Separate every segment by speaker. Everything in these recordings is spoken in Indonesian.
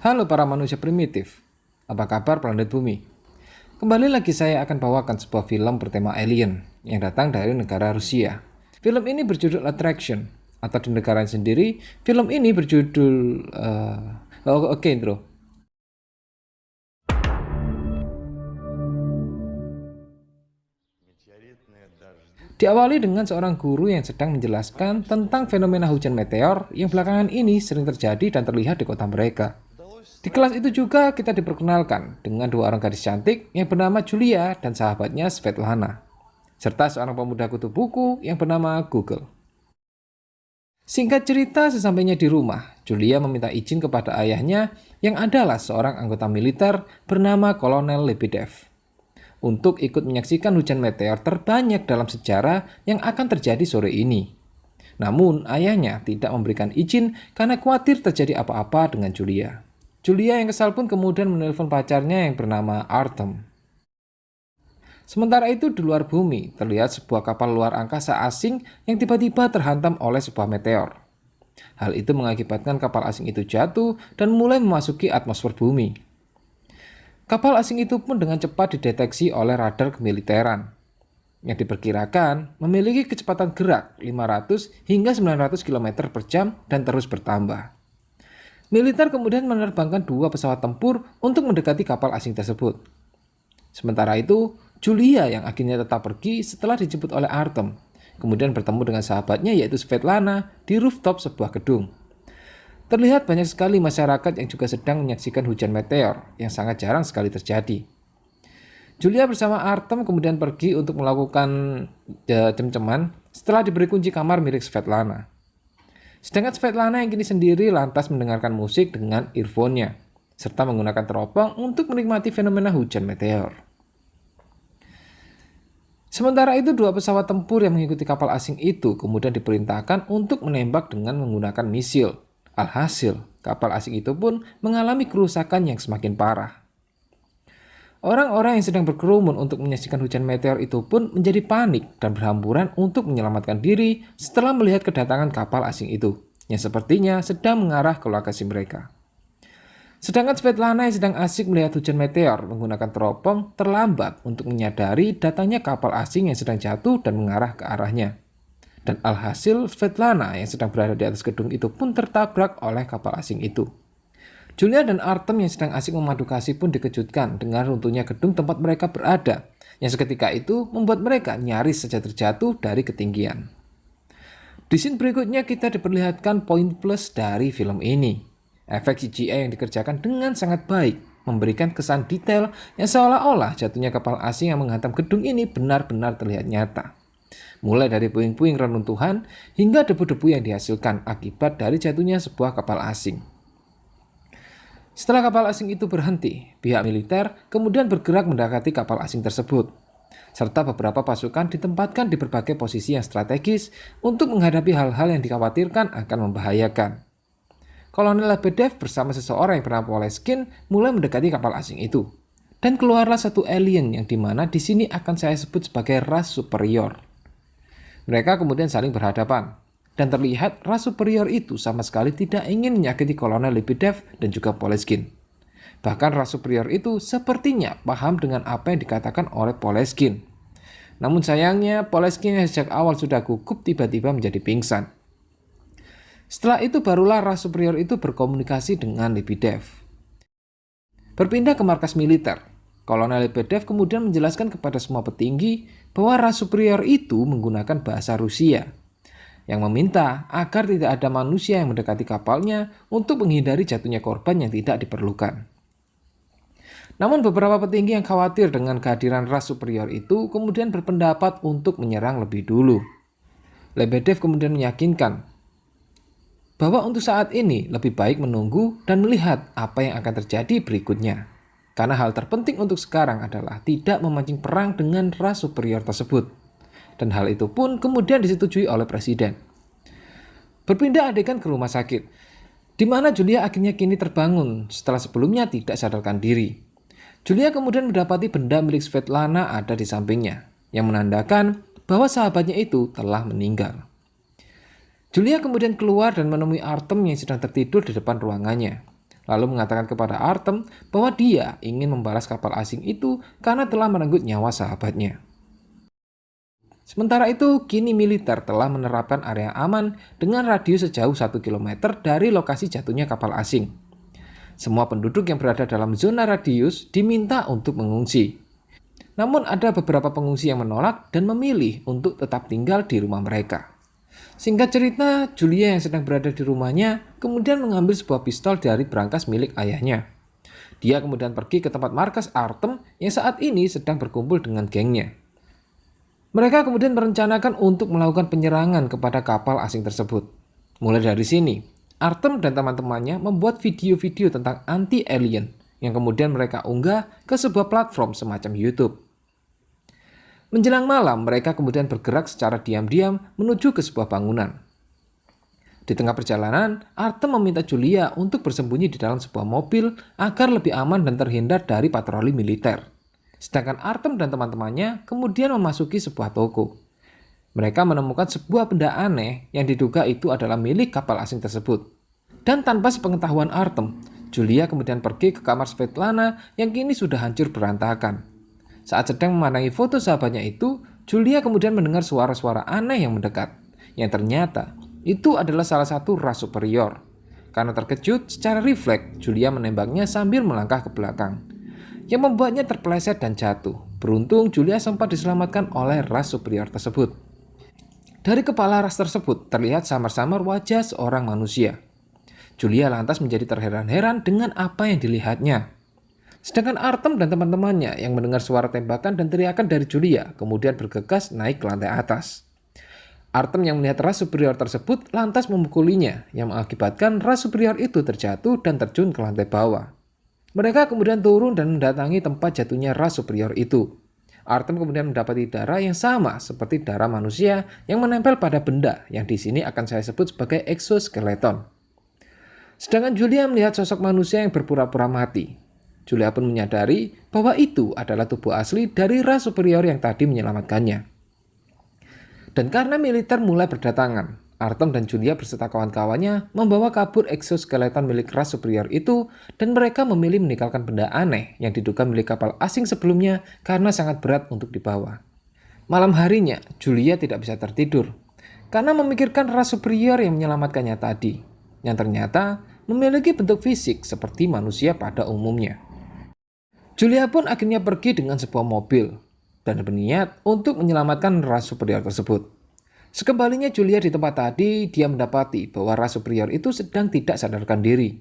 Speaker 1: Halo para manusia primitif, apa kabar planet bumi? Kembali lagi saya akan bawakan sebuah film bertema alien yang datang dari negara Rusia. Film ini berjudul Attraction, atau di negara sendiri, film ini berjudul... Oke, intro. Diawali dengan seorang guru yang sedang menjelaskan tentang fenomena hujan meteor yang belakangan ini sering terjadi dan terlihat di kota mereka. Di kelas itu juga kita diperkenalkan dengan dua orang gadis cantik yang bernama Julia dan sahabatnya Svetlana, serta seorang pemuda kutub buku yang bernama Google. Singkat cerita, sesampainya di rumah, Julia meminta izin kepada ayahnya yang adalah seorang anggota militer bernama Kolonel Lebedev untuk ikut menyaksikan hujan meteor terbanyak dalam sejarah yang akan terjadi sore ini. Namun, ayahnya tidak memberikan izin karena khawatir terjadi apa-apa dengan Julia. Julia yang kesal pun kemudian menelpon pacarnya yang bernama Artem. Sementara itu di luar bumi, terlihat sebuah kapal luar angkasa asing yang tiba-tiba terhantam oleh sebuah meteor. Hal itu mengakibatkan kapal asing itu jatuh dan mulai memasuki atmosfer bumi. Kapal asing itu pun dengan cepat dideteksi oleh radar kemiliteran, yang diperkirakan memiliki kecepatan gerak 500 hingga 900 km per jam dan terus bertambah. Militer kemudian menerbangkan dua pesawat tempur untuk mendekati kapal asing tersebut. Sementara itu, Julia yang akhirnya tetap pergi setelah dijemput oleh Artem, kemudian bertemu dengan sahabatnya yaitu Svetlana di rooftop sebuah gedung. Terlihat banyak sekali masyarakat yang juga sedang menyaksikan hujan meteor yang sangat jarang sekali terjadi. Julia bersama Artem kemudian pergi untuk melakukan cem-ceman setelah diberi kunci kamar milik Svetlana. Sedangkan Svetlana yang kini sendiri lantas mendengarkan musik dengan earphone-nya, serta menggunakan teropong untuk menikmati fenomena hujan meteor. Sementara itu, dua pesawat tempur yang mengikuti kapal asing itu kemudian diperintahkan untuk menembak dengan menggunakan misil. Alhasil, kapal asing itu pun mengalami kerusakan yang semakin parah. Orang-orang yang sedang berkerumun untuk menyaksikan hujan meteor itu pun menjadi panik dan berhamburan untuk menyelamatkan diri setelah melihat kedatangan kapal asing itu, yang sepertinya sedang mengarah ke lokasi mereka. Sedangkan Svetlana yang sedang asik melihat hujan meteor menggunakan teropong terlambat untuk menyadari datangnya kapal asing yang sedang jatuh dan mengarah ke arahnya. Dan alhasil Svetlana yang sedang berada di atas gedung itu pun tertabrak oleh kapal asing itu. Julia dan Artem yang sedang asik memadu kasih pun dikejutkan dengan runtuhnya gedung tempat mereka berada, yang seketika itu membuat mereka nyaris saja terjatuh dari ketinggian. Di scene berikutnya kita diperlihatkan poin plus dari film ini. Efek CGI yang dikerjakan dengan sangat baik, memberikan kesan detail yang seolah-olah jatuhnya kapal asing yang menghantam gedung ini benar-benar terlihat nyata. Mulai dari puing-puing reruntuhan hingga debu-debu yang dihasilkan akibat dari jatuhnya sebuah kapal asing. Setelah kapal asing itu berhenti, pihak militer kemudian bergerak mendekati kapal asing tersebut, serta beberapa pasukan ditempatkan di berbagai posisi yang strategis untuk menghadapi hal-hal yang dikhawatirkan akan membahayakan. Kolonel Lebedev bersama seseorang yang bernama Poleskin mulai mendekati kapal asing itu, dan keluarlah satu alien yang dimana di sini akan saya sebut sebagai ras superior. Mereka kemudian saling berhadapan, dan terlihat ras superior itu sama sekali tidak ingin menyakiti Kolonel Lebedev dan juga Poleskin. Bahkan ras superior itu sepertinya paham dengan apa yang dikatakan oleh Poleskin. Namun sayangnya Poleskin yang sejak awal sudah gugup tiba-tiba menjadi pingsan. Setelah itu barulah ras superior itu berkomunikasi dengan Lebedev. Berpindah ke markas militer, Kolonel Lebedev kemudian menjelaskan kepada semua petinggi bahwa ras superior itu menggunakan bahasa Rusia, yang meminta agar tidak ada manusia yang mendekati kapalnya untuk menghindari jatuhnya korban yang tidak diperlukan. Namun beberapa petinggi yang khawatir dengan kehadiran ras superior itu kemudian berpendapat untuk menyerang lebih dulu. Lebedev kemudian meyakinkan bahwa untuk saat ini lebih baik menunggu dan melihat apa yang akan terjadi berikutnya. Karena hal terpenting untuk sekarang adalah tidak memancing perang dengan ras superior tersebut. Dan hal itu pun kemudian disetujui oleh presiden. Berpindah adegan ke rumah sakit, di mana Julia akhirnya kini terbangun setelah sebelumnya tidak sadarkan diri. Julia kemudian mendapati benda milik Svetlana ada di sampingnya, yang menandakan bahwa sahabatnya itu telah meninggal. Julia kemudian keluar dan menemui Artem yang sedang tertidur di depan ruangannya. lalu mengatakan kepada Artem bahwa dia ingin membalas kapal asing itu karena telah merenggut nyawa sahabatnya. Sementara itu, kini militer telah menerapkan area aman dengan radius sejauh 1 km dari lokasi jatuhnya kapal asing. Semua penduduk yang berada dalam zona radius diminta untuk mengungsi. Namun ada beberapa pengungsi yang menolak dan memilih untuk tetap tinggal di rumah mereka. Singkat cerita, Julia yang sedang berada di rumahnya kemudian mengambil sebuah pistol dari brankas milik ayahnya. Dia kemudian pergi ke tempat markas Artem yang saat ini sedang berkumpul dengan gengnya. Mereka kemudian merencanakan untuk melakukan penyerangan kepada kapal asing tersebut. Mulai dari sini, Artem dan teman-temannya membuat video-video tentang anti-alien yang kemudian mereka unggah ke sebuah platform semacam YouTube. Menjelang malam, mereka kemudian bergerak secara diam-diam menuju ke sebuah bangunan. Di tengah perjalanan, Artem meminta Julia untuk bersembunyi di dalam sebuah mobil agar lebih aman dan terhindar dari patroli militer. Sedangkan Artem dan teman-temannya kemudian memasuki sebuah toko. Mereka menemukan sebuah benda aneh yang diduga itu adalah milik kapal asing tersebut. Dan tanpa sepengetahuan Artem, Julia kemudian pergi ke kamar Svetlana yang kini sudah hancur berantakan. Saat sedang memandangi foto sahabatnya itu, Julia kemudian mendengar suara-suara aneh yang mendekat. Yang ternyata itu adalah salah satu ras superior. Karena terkejut, secara refleks Julia menembaknya sambil melangkah ke belakang, yang membuatnya terpeleset dan jatuh. Beruntung Julia sempat diselamatkan oleh ras superior tersebut. Dari kepala ras tersebut terlihat samar-samar wajah seorang manusia. Julia lantas menjadi terheran-heran dengan apa yang dilihatnya. Sedangkan Artem dan teman-temannya yang mendengar suara tembakan dan teriakan dari Julia kemudian bergegas naik ke lantai atas. Artem yang melihat ras superior tersebut lantas memukulinya yang mengakibatkan ras superior itu terjatuh dan terjun ke lantai bawah. Mereka kemudian turun dan mendatangi tempat jatuhnya ras superior itu. Artem kemudian mendapati darah yang sama seperti darah manusia yang menempel pada benda yang di sini akan saya sebut sebagai exoskeleton. Sedangkan Julia melihat sosok manusia yang berpura-pura mati. Julia pun menyadari bahwa itu adalah tubuh asli dari ras superior yang tadi menyelamatkannya. Dan karena militer mulai berdatangan, Artem dan Julia beserta kawan-kawannya membawa kabur exoskeleton milik ras superior itu dan mereka memilih meninggalkan benda aneh yang diduga milik kapal asing sebelumnya karena sangat berat untuk dibawa. Malam harinya, Julia tidak bisa tertidur karena memikirkan ras superior yang menyelamatkannya tadi, yang ternyata memiliki bentuk fisik seperti manusia pada umumnya. Julia pun akhirnya pergi dengan sebuah mobil dan berniat untuk menyelamatkan ras superior tersebut. Sekembalinya Julia di tempat tadi, dia mendapati bahwa ras superior itu sedang tidak sadarkan diri.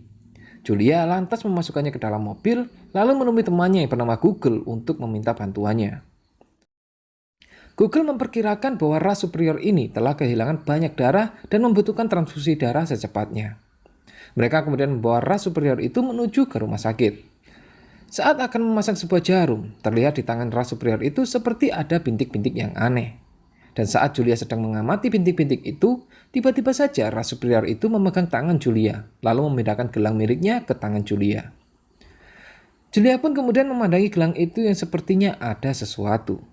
Speaker 1: Julia lantas memasukkannya ke dalam mobil, lalu menemui temannya yang bernama Google untuk meminta bantuannya. Google memperkirakan bahwa ras superior ini telah kehilangan banyak darah dan membutuhkan transfusi darah secepatnya. Mereka kemudian membawa ras superior itu menuju ke rumah sakit. Saat akan memasang sebuah jarum, terlihat di tangan ras superior itu seperti ada bintik-bintik yang aneh. Dan saat Julia sedang mengamati bintik-bintik itu, tiba-tiba saja ras superior itu memegang tangan Julia, lalu memindahkan gelang miliknya ke tangan Julia. Julia pun kemudian memandangi gelang itu yang sepertinya ada sesuatu.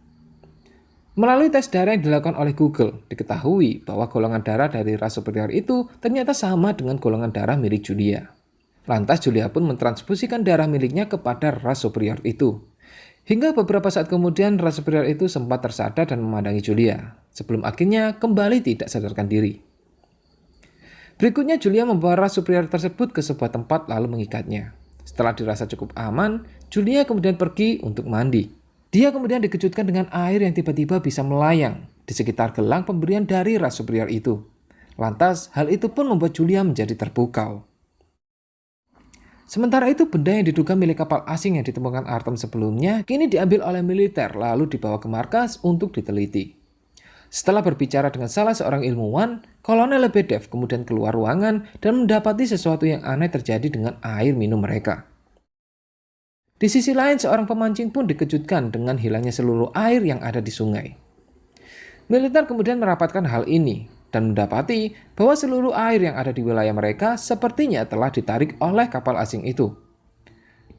Speaker 1: Melalui tes darah yang dilakukan oleh Google, diketahui bahwa golongan darah dari ras superior itu ternyata sama dengan golongan darah milik Julia. Lantas Julia pun mentransfusikan darah miliknya kepada ras superior itu. Hingga beberapa saat kemudian ras superior itu sempat tersadar dan memandangi Julia, sebelum akhirnya kembali tidak sadarkan diri. Berikutnya Julia membawa ras superior tersebut ke sebuah tempat lalu mengikatnya. Setelah dirasa cukup aman, Julia kemudian pergi untuk mandi. Dia kemudian dikejutkan dengan air yang tiba-tiba bisa melayang di sekitar gelang pemberian dari ras superior itu. Lantas, hal itu pun membuat Julia menjadi terpukau. Sementara itu, benda yang diduga milik kapal asing yang ditemukan Artem sebelumnya kini diambil oleh militer lalu dibawa ke markas untuk diteliti. Setelah berbicara dengan salah seorang ilmuwan, Kolonel Lebedev kemudian keluar ruangan dan mendapati sesuatu yang aneh terjadi dengan air minum mereka. Di sisi lain, seorang pemancing pun dikejutkan dengan hilangnya seluruh air yang ada di sungai. Militer kemudian merapatkan hal ini dan mendapati bahwa seluruh air yang ada di wilayah mereka sepertinya telah ditarik oleh kapal asing itu.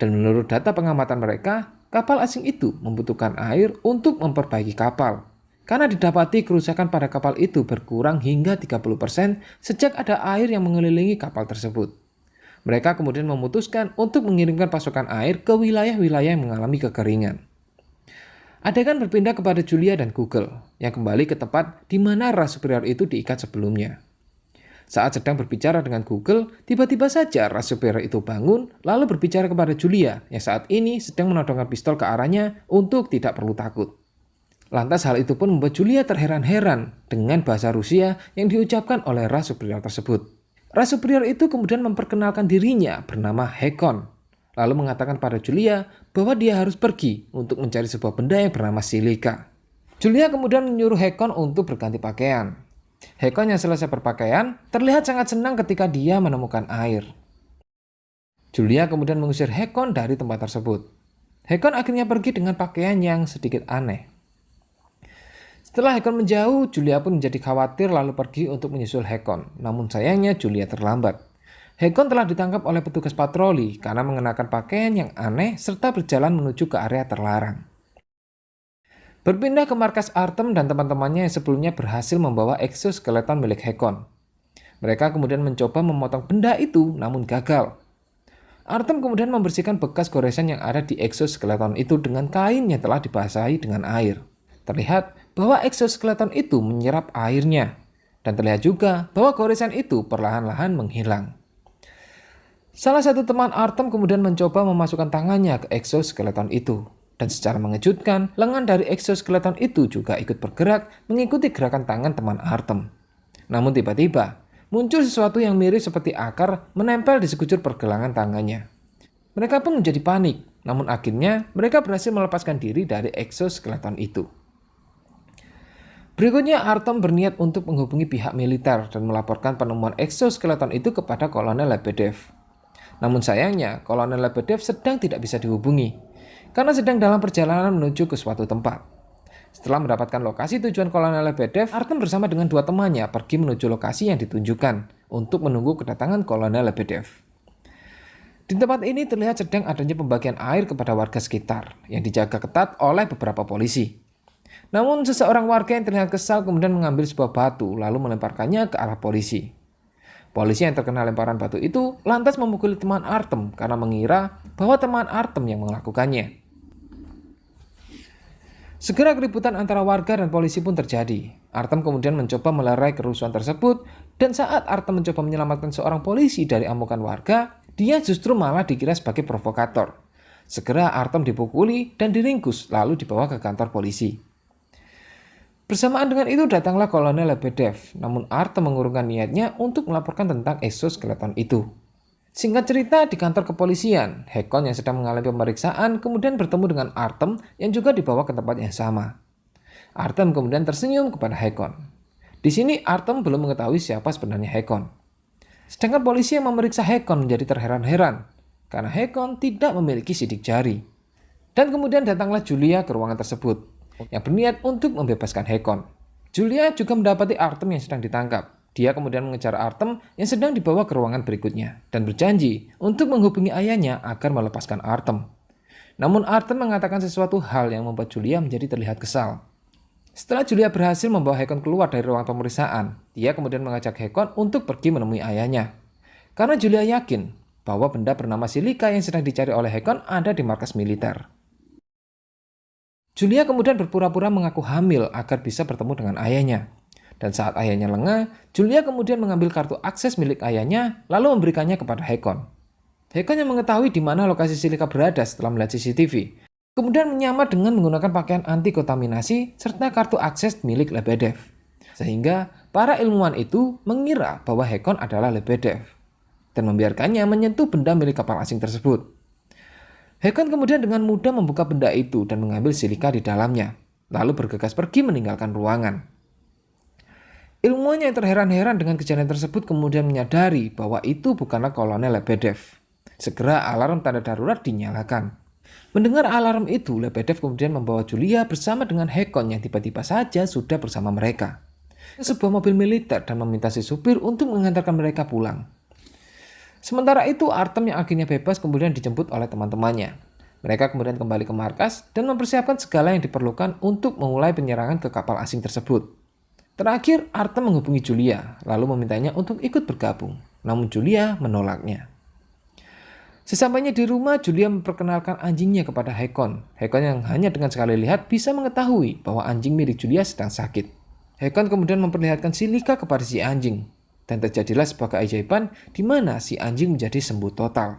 Speaker 1: Dan menurut data pengamatan mereka, kapal asing itu membutuhkan air untuk memperbaiki kapal. Karena didapati kerusakan pada kapal itu berkurang hingga 30% sejak ada air yang mengelilingi kapal tersebut. Mereka kemudian memutuskan untuk mengirimkan pasokan air ke wilayah-wilayah yang mengalami kekeringan. Adegan berpindah kepada Julia dan Google, yang kembali ke tempat di mana ras superior itu diikat sebelumnya. Saat sedang berbicara dengan Google, tiba-tiba saja ras superior itu bangun, lalu berbicara kepada Julia, yang saat ini sedang menodongkan pistol ke arahnya untuk tidak perlu takut. Lantas hal itu pun membuat Julia terheran-heran dengan bahasa Rusia yang diucapkan oleh ras superior tersebut. Ras superior itu kemudian memperkenalkan dirinya bernama Hakon, lalu mengatakan pada Julia bahwa dia harus pergi untuk mencari sebuah benda yang bernama silika. Julia kemudian menyuruh Hakon untuk berganti pakaian. Hakon yang selesai berpakaian terlihat sangat senang ketika dia menemukan air. Julia kemudian mengusir Hakon dari tempat tersebut. Hakon akhirnya pergi dengan pakaian yang sedikit aneh. Setelah Hakon menjauh, Julia pun menjadi khawatir lalu pergi untuk menyusul Hakon. Namun sayangnya Julia terlambat. Hakon telah ditangkap oleh petugas patroli karena mengenakan pakaian yang aneh serta berjalan menuju ke area terlarang. Berpindah ke markas Artem dan teman-temannya yang sebelumnya berhasil membawa exoskeleton milik Hakon. Mereka kemudian mencoba memotong benda itu namun gagal. Artem kemudian membersihkan bekas goresan yang ada di exoskeleton itu dengan kain yang telah dibasahi dengan air. Terlihat bahwa exoskeleton itu menyerap airnya. Dan terlihat juga bahwa goresan itu perlahan-lahan menghilang. Salah satu teman Artem kemudian mencoba memasukkan tangannya ke exoskeleton itu. Dan secara mengejutkan, lengan dari exoskeleton itu juga ikut bergerak mengikuti gerakan tangan teman Artem. Namun tiba-tiba, muncul sesuatu yang mirip seperti akar menempel di sekujur pergelangan tangannya. Mereka pun menjadi panik, namun akhirnya mereka berhasil melepaskan diri dari exoskeleton itu. Berikutnya, Artem berniat untuk menghubungi pihak militer dan melaporkan penemuan exoskeleton itu kepada Kolonel Lebedev. Namun sayangnya, Kolonel Lebedev sedang tidak bisa dihubungi, karena sedang dalam perjalanan menuju ke suatu tempat. Setelah mendapatkan lokasi tujuan Kolonel Lebedev, Artem bersama dengan dua temannya pergi menuju lokasi yang ditunjukkan untuk menunggu kedatangan Kolonel Lebedev. Di tempat ini terlihat sedang adanya pembagian air kepada warga sekitar, yang dijaga ketat oleh beberapa polisi. Namun seseorang warga yang terlihat kesal kemudian mengambil sebuah batu lalu melemparkannya ke arah polisi. Polisi yang terkena lemparan batu itu lantas memukuli teman Artem karena mengira bahwa teman Artem yang melakukannya. Segera keributan antara warga dan polisi pun terjadi. Artem kemudian mencoba melerai kerusuhan tersebut dan saat Artem mencoba menyelamatkan seorang polisi dari amukan warga, dia justru malah dikira sebagai provokator. Segera Artem dipukuli dan diringkus lalu dibawa ke kantor polisi. Bersamaan dengan itu datanglah Kolonel Lebedev, namun Artem mengurungkan niatnya untuk melaporkan tentang exoskeleton itu. Singkat cerita, di kantor kepolisian, Hakon yang sedang mengalami pemeriksaan kemudian bertemu dengan Artem yang juga dibawa ke tempat yang sama. Artem kemudian tersenyum kepada Hakon. Di sini Artem belum mengetahui siapa sebenarnya Hakon. Sedangkan polisi yang memeriksa Hakon menjadi terheran-heran karena Hakon tidak memiliki sidik jari. Dan kemudian datanglah Julia ke ruangan tersebut yang berniat untuk membebaskan Hakon. Julia juga mendapati Artem yang sedang ditangkap. Dia kemudian mengejar Artem yang sedang dibawa ke ruangan berikutnya dan berjanji untuk menghubungi ayahnya agar melepaskan Artem. Namun Artem mengatakan sesuatu hal yang membuat Julia menjadi terlihat kesal. Setelah Julia berhasil membawa Hakon keluar dari ruang pemeriksaan, dia kemudian mengajak Hakon untuk pergi menemui ayahnya. Karena Julia yakin bahwa benda bernama silika yang sedang dicari oleh Hakon ada di markas militer. Julia kemudian berpura-pura mengaku hamil agar bisa bertemu dengan ayahnya. Dan saat ayahnya lengah, Julia kemudian mengambil kartu akses milik ayahnya lalu memberikannya kepada Hakon. Hakon yang mengetahui di mana lokasi silika berada setelah melihat CCTV, kemudian menyamar dengan menggunakan pakaian anti kontaminasi serta kartu akses milik Lebedev. Sehingga para ilmuwan itu mengira bahwa Hakon adalah Lebedev dan membiarkannya menyentuh benda milik kapal asing tersebut. Hakon kemudian dengan mudah membuka benda itu dan mengambil silika di dalamnya, lalu bergegas pergi meninggalkan ruangan. Ilmuwan yang terheran-heran dengan kejadian tersebut kemudian menyadari bahwa itu bukanlah Kolonel Lebedev. Segera alarm tanda darurat dinyalakan. Mendengar alarm itu, Lebedev kemudian membawa Julia bersama dengan Hakon yang tiba-tiba saja sudah bersama mereka ke sebuah mobil militer dan meminta si supir untuk mengantarkan mereka pulang. Sementara itu, Artem yang akhirnya bebas kemudian dijemput oleh teman-temannya. Mereka kemudian kembali ke markas dan mempersiapkan segala yang diperlukan untuk memulai penyerangan ke kapal asing tersebut. Terakhir, Artem menghubungi Julia, lalu memintanya untuk ikut bergabung. Namun Julia menolaknya. Sesampainya di rumah, Julia memperkenalkan anjingnya kepada Hakon. Hakon yang hanya dengan sekali lihat bisa mengetahui bahwa anjing milik Julia sedang sakit. Hakon kemudian memperlihatkan silika kepada si anjing. Dan terjadilah sebuah keajaiban di mana si anjing menjadi sembuh total.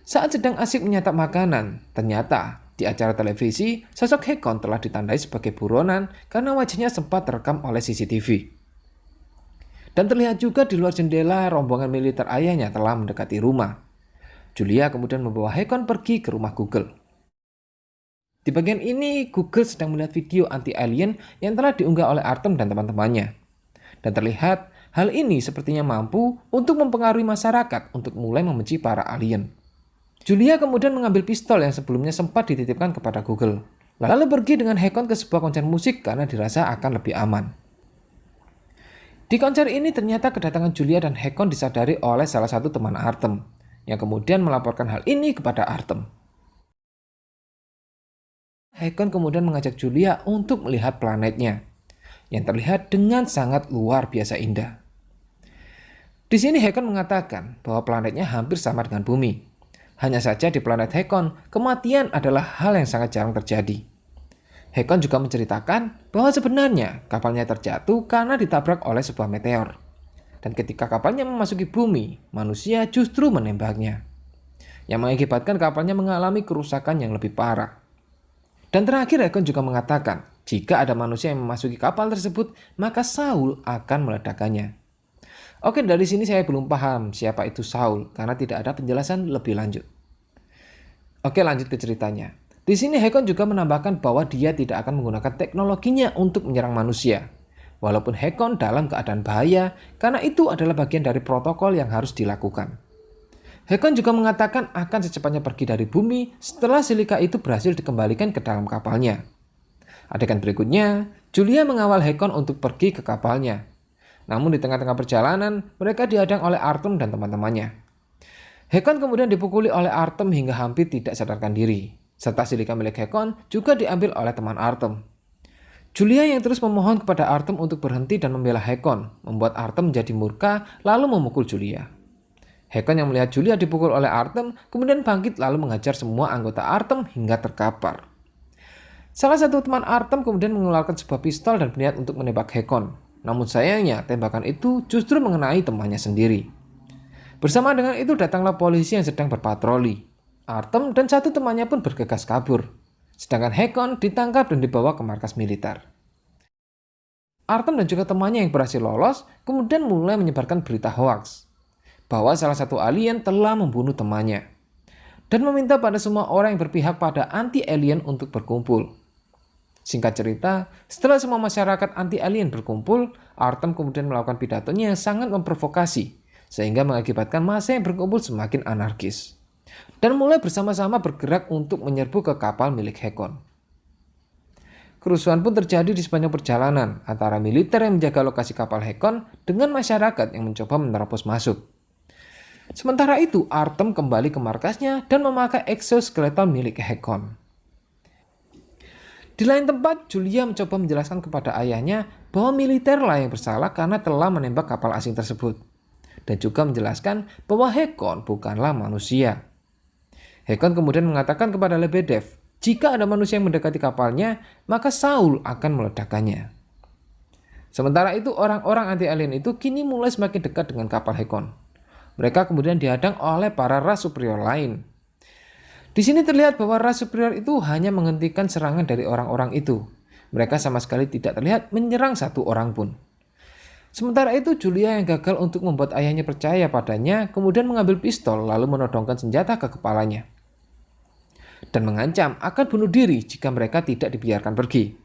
Speaker 1: Saat sedang asik menyantap makanan, ternyata di acara televisi, sosok Hakon telah ditandai sebagai buronan karena wajahnya sempat terekam oleh CCTV. Dan terlihat juga di luar jendela rombongan militer ayahnya telah mendekati rumah. Julia kemudian membawa Hakon pergi ke rumah Google. Di bagian ini, Google sedang melihat video anti-alien yang telah diunggah oleh Artem dan teman-temannya. Dan terlihat hal ini sepertinya mampu untuk mempengaruhi masyarakat untuk mulai membenci para alien. Julia kemudian mengambil pistol yang sebelumnya sempat dititipkan kepada Google. Lalu pergi dengan Hakon ke sebuah konser musik karena dirasa akan lebih aman. Di konser ini ternyata kedatangan Julia dan Hakon disadari oleh salah satu teman Artem, yang kemudian melaporkan hal ini kepada Artem. Hakon kemudian mengajak Julia untuk melihat planetnya, yang terlihat dengan sangat luar biasa indah. Di sini Hakon mengatakan bahwa planetnya hampir sama dengan bumi. Hanya saja di planet Hakon, kematian adalah hal yang sangat jarang terjadi. Hakon juga menceritakan bahwa sebenarnya kapalnya terjatuh karena ditabrak oleh sebuah meteor. Dan ketika kapalnya memasuki bumi, manusia justru menembaknya, yang mengakibatkan kapalnya mengalami kerusakan yang lebih parah. Dan terakhir Hakon juga mengatakan, jika ada manusia yang memasuki kapal tersebut, maka Saul akan meledakannya. Oke, dari sini saya belum paham siapa itu Saul, karena tidak ada penjelasan lebih lanjut. Oke, lanjut ke ceritanya. Di sini Hakon juga menambahkan bahwa dia tidak akan menggunakan teknologinya untuk menyerang manusia. Walaupun Hakon dalam keadaan bahaya, karena itu adalah bagian dari protokol yang harus dilakukan. Hakon juga mengatakan akan secepatnya pergi dari bumi setelah silika itu berhasil dikembalikan ke dalam kapalnya. Adegan berikutnya, Julia mengawal Hakon untuk pergi ke kapalnya. Namun di tengah-tengah perjalanan, mereka dihadang oleh Artem dan teman-temannya. Hakon kemudian dipukuli oleh Artem hingga hampir tidak sadarkan diri. Serta silika milik Hakon juga diambil oleh teman Artem. Julia yang terus memohon kepada Artem untuk berhenti dan membela Hakon, membuat Artem menjadi murka lalu memukul Julia. Hakon yang melihat Julia dipukul oleh Artem kemudian bangkit lalu menghajar semua anggota Artem hingga terkapar. Salah satu teman Artem kemudian mengeluarkan sebuah pistol dan berniat untuk menembak Hakon. Namun sayangnya tembakan itu justru mengenai temannya sendiri. Bersama dengan itu datanglah polisi yang sedang berpatroli. Artem dan satu temannya pun bergegas kabur. Sedangkan Hakon ditangkap dan dibawa ke markas militer. Artem dan juga temannya yang berhasil lolos kemudian mulai menyebarkan berita hoaks bahwa salah satu alien telah membunuh temannya dan meminta pada semua orang yang berpihak pada anti-alien untuk berkumpul. Singkat cerita, setelah semua masyarakat anti-alien berkumpul, Artem kemudian melakukan pidatonya yang sangat memprovokasi sehingga mengakibatkan massa yang berkumpul semakin anarkis dan mulai bersama-sama bergerak untuk menyerbu ke kapal milik Hakon. Kerusuhan pun terjadi di sepanjang perjalanan antara militer yang menjaga lokasi kapal Hakon dengan masyarakat yang mencoba menerobos masuk. Sementara itu, Artem kembali ke markasnya dan memakai exoskeleton milik Hakon. Di lain tempat, Julia mencoba menjelaskan kepada ayahnya bahwa militerlah yang bersalah karena telah menembak kapal asing tersebut. Dan juga menjelaskan bahwa Hakon bukanlah manusia. Hakon kemudian mengatakan kepada Lebedev, jika ada manusia yang mendekati kapalnya, maka Saul akan meledakkannya. Sementara itu, orang-orang anti-alien itu kini mulai semakin dekat dengan kapal Hakon. Mereka kemudian dihadang oleh para ras superior lain. Di sini terlihat bahwa ras superior itu hanya menghentikan serangan dari orang-orang itu. Mereka sama sekali tidak terlihat menyerang satu orang pun. Sementara itu, Julia yang gagal untuk membuat ayahnya percaya padanya, kemudian mengambil pistol lalu menodongkan senjata ke kepalanya. Dan mengancam akan bunuh diri jika mereka tidak dibiarkan pergi.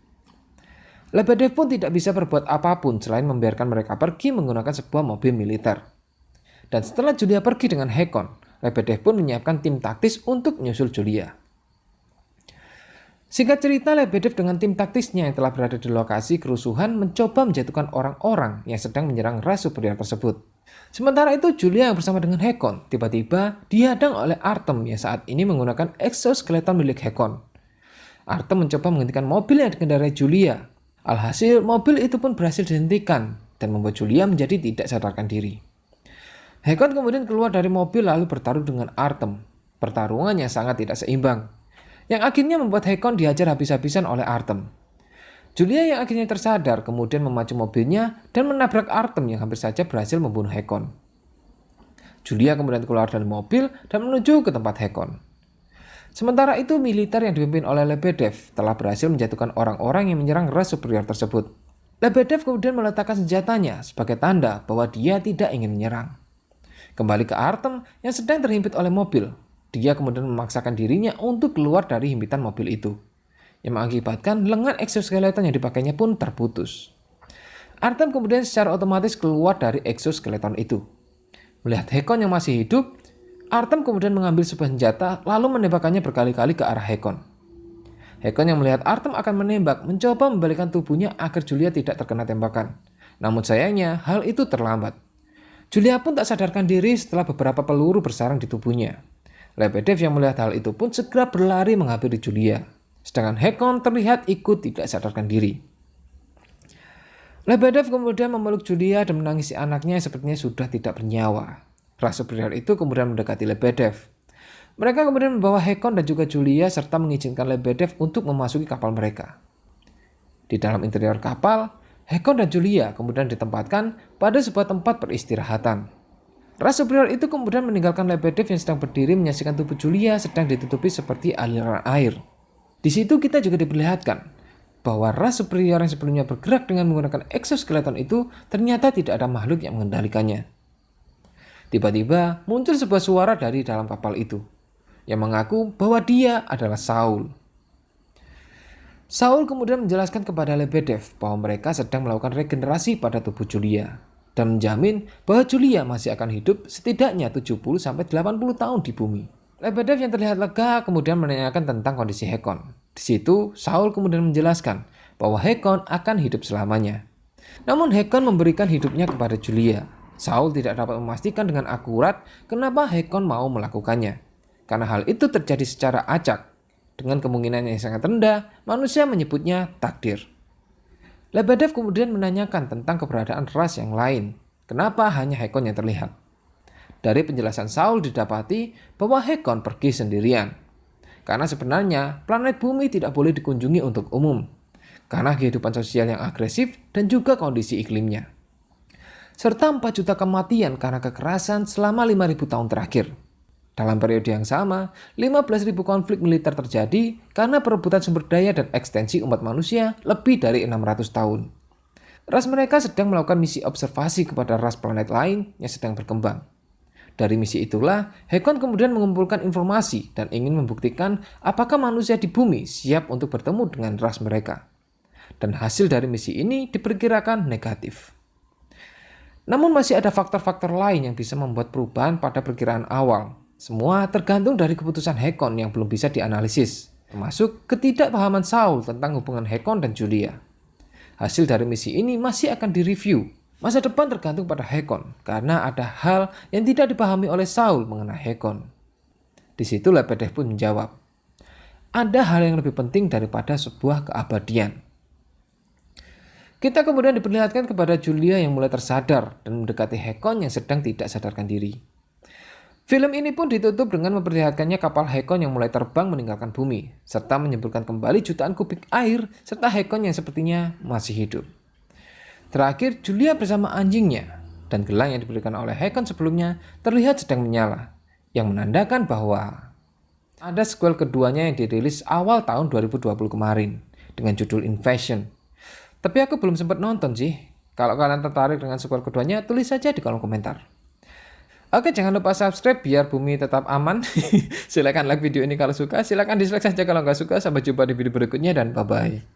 Speaker 1: Lebedev pun tidak bisa berbuat apapun selain membiarkan mereka pergi menggunakan sebuah mobil militer. Dan setelah Julia pergi dengan Hakon, Lebedev pun menyiapkan tim taktis untuk menyusul Julia. Singkat cerita, Lebedev dengan tim taktisnya yang telah berada di lokasi kerusuhan mencoba menjatuhkan orang-orang yang sedang menyerang ras superior tersebut. Sementara itu, Julia yang bersama dengan Hakon tiba-tiba dihadang oleh Artem yang saat ini menggunakan exoskeleton milik Hakon. Artem mencoba menghentikan mobil yang dikendarai Julia. Alhasil, mobil itu pun berhasil dihentikan dan membuat Julia menjadi tidak sadarkan diri. Hakon kemudian keluar dari mobil lalu bertaruh dengan Artem. Pertarungan yang sangat tidak seimbang, yang akhirnya membuat Hakon dihajar habis-habisan oleh Artem. Julia yang akhirnya tersadar kemudian memacu mobilnya dan menabrak Artem yang hampir saja berhasil membunuh Hakon. Julia kemudian keluar dari mobil dan menuju ke tempat Hakon. Sementara itu militer yang dipimpin oleh Lebedev telah berhasil menjatuhkan orang-orang yang menyerang ras superior tersebut. Lebedev kemudian meletakkan senjatanya sebagai tanda bahwa dia tidak ingin menyerang. Kembali ke Artem yang sedang terhimpit oleh mobil, dia kemudian memaksakan dirinya untuk keluar dari himpitan mobil itu, yang mengakibatkan lengan exoskeleton yang dipakainya pun terputus. Artem kemudian secara otomatis keluar dari exoskeleton itu. Melihat Hakon yang masih hidup, Artem kemudian mengambil sebuah senjata lalu menembakkannya berkali-kali ke arah Hakon. Hakon yang melihat Artem akan menembak mencoba membalikkan tubuhnya agar Julia tidak terkena tembakan. Namun sayangnya hal itu terlambat. Julia pun tak sadarkan diri setelah beberapa peluru bersarang di tubuhnya. Lebedev yang melihat hal itu pun segera berlari menghampiri Julia. Sedangkan Hakon terlihat ikut tidak sadarkan diri. Lebedev kemudian memeluk Julia dan menangisi anaknya yang sepertinya sudah tidak bernyawa. Ras superior itu kemudian mendekati Lebedev. Mereka kemudian membawa Hakon dan juga Julia serta mengizinkan Lebedev untuk memasuki kapal mereka. Di dalam interior kapal, Hakon dan Julia kemudian ditempatkan pada sebuah tempat peristirahatan. Ras superior itu kemudian meninggalkan Lebedev yang sedang berdiri menyaksikan tubuh Julia sedang ditutupi seperti aliran air. Di situ kita juga diperlihatkan bahwa ras superior yang sebelumnya bergerak dengan menggunakan exoskeleton itu ternyata tidak ada makhluk yang mengendalikannya. Tiba-tiba muncul sebuah suara dari dalam kapal itu yang mengaku bahwa dia adalah Saul. Saul kemudian menjelaskan kepada Lebedev bahwa mereka sedang melakukan regenerasi pada tubuh Julia dan menjamin bahwa Julia masih akan hidup setidaknya 70-80 tahun di bumi. Lebedev yang terlihat lega kemudian menanyakan tentang kondisi Hakon. Di situ Saul kemudian menjelaskan bahwa Hakon akan hidup selamanya. Namun Hakon memberikan hidupnya kepada Julia. Saul tidak dapat memastikan dengan akurat kenapa Hakon mau melakukannya, karena hal itu terjadi secara acak. Dengan kemungkinan yang sangat rendah, manusia menyebutnya takdir. Lebedev kemudian menanyakan tentang keberadaan ras yang lain. Kenapa hanya Hakon yang terlihat? Dari penjelasan Saul didapati bahwa Hakon pergi sendirian. Karena sebenarnya planet bumi tidak boleh dikunjungi untuk umum. Karena kehidupan sosial yang agresif dan juga kondisi iklimnya. Serta 4 juta kematian karena kekerasan selama 5.000 tahun terakhir. Dalam periode yang sama, 15.000 konflik militer terjadi karena perebutan sumber daya dan ekstensi umat manusia lebih dari 600 tahun. Ras mereka sedang melakukan misi observasi kepada ras planet lain yang sedang berkembang. Dari misi itulah, Hakon kemudian mengumpulkan informasi dan ingin membuktikan apakah manusia di bumi siap untuk bertemu dengan ras mereka. Dan hasil dari misi ini diperkirakan negatif. Namun masih ada faktor-faktor lain yang bisa membuat perubahan pada perkiraan awal. Semua tergantung dari keputusan Hakon yang belum bisa dianalisis, termasuk ketidakpahaman Saul tentang hubungan Hakon dan Julia. Hasil dari misi ini masih akan direview. Masa depan tergantung pada Hakon, karena ada hal yang tidak dipahami oleh Saul mengenai Hakon. Di situ Lebedev pun menjawab, ada hal yang lebih penting daripada sebuah keabadian. Kita kemudian diperlihatkan kepada Julia yang mulai tersadar dan mendekati Hakon yang sedang tidak sadarkan diri. Film ini pun ditutup dengan memperlihatkannya kapal Hakon yang mulai terbang meninggalkan bumi, serta menyemburkan kembali jutaan kubik air, serta Hakon yang sepertinya masih hidup. Terakhir, Julia bersama anjingnya, dan gelang yang diberikan oleh Hakon sebelumnya terlihat sedang menyala, yang menandakan bahwa ada sequel keduanya yang dirilis awal tahun 2020 kemarin, dengan judul Invasion. Tapi aku belum sempat nonton sih. Kalau kalian tertarik dengan sequel keduanya, tulis saja di kolom komentar. Oke, jangan lupa subscribe biar bumi tetap aman. Silakan like video ini kalau suka, silakan dislike saja kalau nggak suka. Sampai jumpa di video berikutnya dan bye-bye.